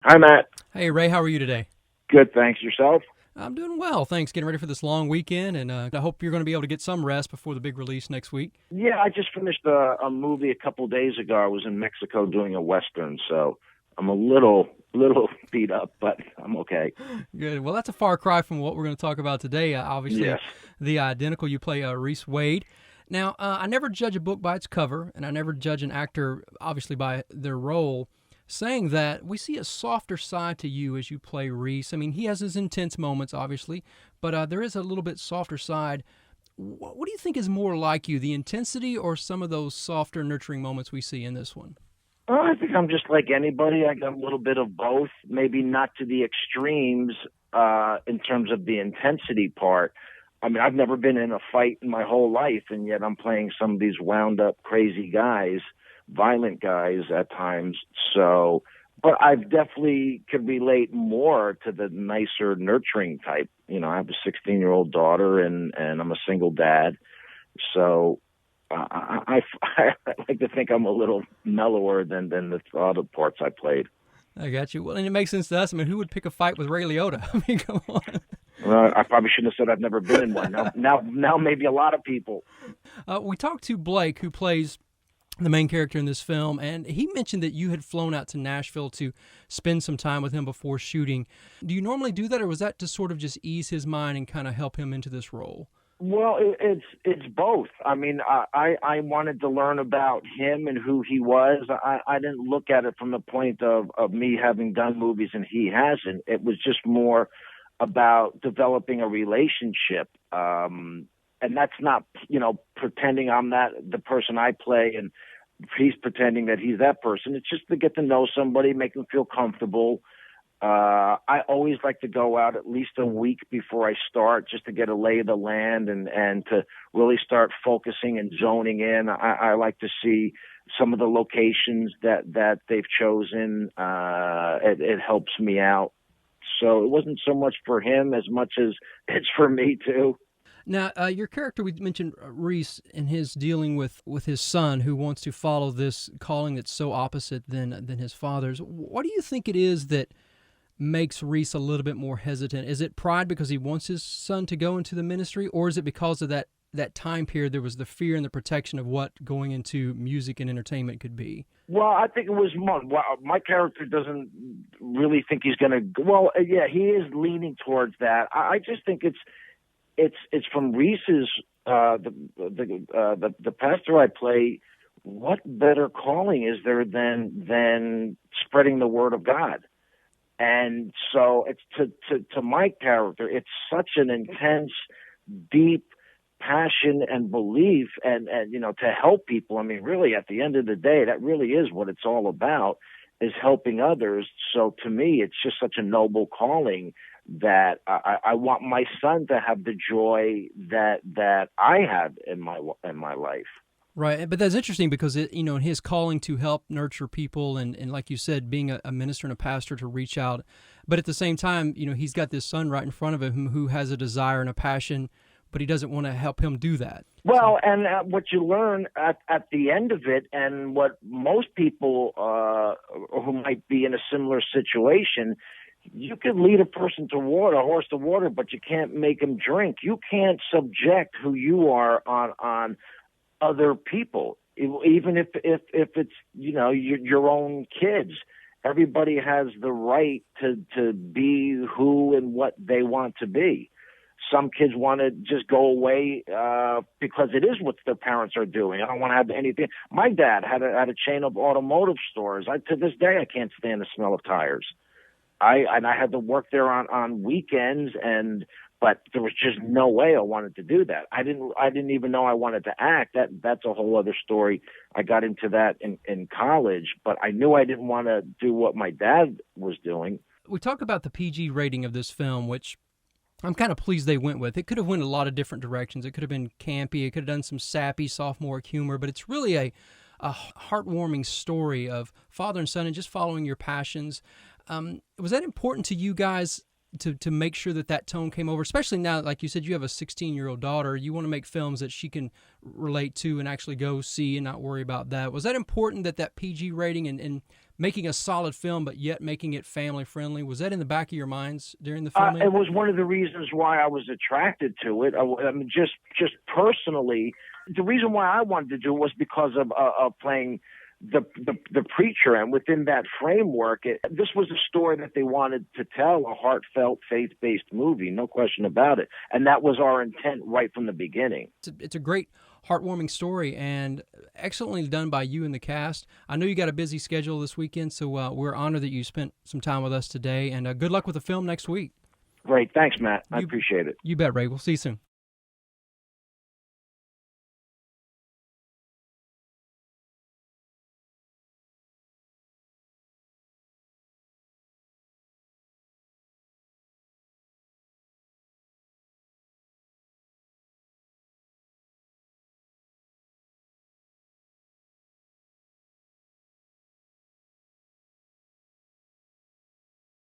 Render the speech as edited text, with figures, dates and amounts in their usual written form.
Hi, Matt. Hey, Ray, how are you today? Good, thanks. Yourself? I'm doing well, thanks. Getting ready for this long weekend, and I hope you're going to be able to get some rest before the big release next week. Yeah, I just finished a movie a couple days ago. I was in Mexico doing a Western, so I'm a little beat up, but I'm okay. Good. Well, that's a far cry from what we're going to talk about today. Obviously, Yes. the identical you play Reese Wade. Now, I never judge a book by its cover, and I never judge an actor, obviously, by their role. Saying that, we see a softer side to you as you play Reese. I mean, he has his intense moments, obviously, but there is a little bit softer side. What do you think is more like you, the intensity or some of those softer, nurturing moments we see in this one? I think I'm just like anybody. I got a little bit of both, maybe not to the extremes in terms of the intensity part. I mean, I've never been in a fight in my whole life, and yet I'm playing some of these wound up, crazy guys, violent guys at times. So, but I've definitely could relate more to the nicer, nurturing type. You know, I have a 16-year-old daughter, and I'm a single dad. So, I like to think I'm a little mellower than the other parts I played. I got you. Well, and it makes sense to us. I mean, who would pick a fight with Ray Liotta? I mean, come on. I probably shouldn't have said I've never been in one. Now, maybe a lot of people. We talked to Blake, who plays the main character in this film, and he mentioned that you had flown out to Nashville to spend some time with him before shooting. Do you normally do that, or was that to sort of just ease his mind and kind of help him into this role? Well, it's both. I mean, I wanted to learn about him and who he was. I didn't look at it from the point of me having done movies and he hasn't. It was just more about developing a relationship. And that's not, pretending I'm that the person I play and he's pretending that he's that person. It's just to get to know somebody, make them feel comfortable. I always like to go out at least a week before I start just to get a lay of the land and to really start focusing and zoning in. I like to see some of the locations that they've chosen. It helps me out. So it wasn't so much for him as much as it's for me too. Now, your character, we mentioned Reese and his dealing with his son who wants to follow this calling that's so opposite than his father's. What do you think it is that makes Reese a little bit more hesitant? Is it pride because he wants his son to go into the ministry, or is it because of that time period there was the fear and the protection of what going into music and entertainment could be? Well, I think it was more. Well, my character doesn't really think he's going to. Well, yeah, he is leaning towards that. I just think it's from Reese's the pastor I play. What better calling is there than spreading the word of God? And so it's to my character, it's such an intense, deep passion and belief and to help people. I mean, really at the end of the day, that really is what it's all about, is helping others. So to me, it's just such a noble calling that I want my son to have the joy that I had in my life. Right, but that's interesting because in his calling to help nurture people and like you said, being a minister and a pastor to reach out, but at the same time, he's got this son right in front of him who has a desire and a passion, but he doesn't want to help him do that. Well, and what you learn at the end of it, and what most people who might be in a similar situation, you can lead a person to water, a horse to water, but you can't make him drink. You can't subject who you are on other people, even if it's your own kids. Everybody has the right to be who and what they want to be. Some kids want to just go away because it is what their parents are doing. I don't want to have anything. My dad had a chain of automotive stores. To this day, I can't stand the smell of tires. I had to work there on weekends, but there was just no way I wanted to do that. I didn't even know I wanted to act. That's a whole other story. I got into that in college, but I knew I didn't want to do what my dad was doing. We talk about the PG rating of this film, which I'm kind of pleased they went with. It could have went a lot of different directions. It could have been campy. It could have done some sappy, sophomore humor, but it's really a heartwarming story of father and son and just following your passions. Was that important to you guys to make sure that tone came over, especially now, like you said, you have a 16-year-old daughter. You want to make films that she can relate to and actually go see and not worry about that. Was that important that PG rating and making a solid film, but yet making it family friendly. Was that in the back of your minds during the filming? It was one of the reasons why I was attracted to it. I mean, just personally, the reason why I wanted to do it was because of playing the preacher, and within that framework, this was a story that they wanted to tell, a heartfelt, faith-based movie, no question about it. And that was our intent right from the beginning. It's a great, heartwarming story, and excellently done by you and the cast. I know you got a busy schedule this weekend, so we're honored that you spent some time with us today, and good luck with the film next week. Great. Thanks, Matt. I appreciate it. You bet, Ray. We'll see you soon.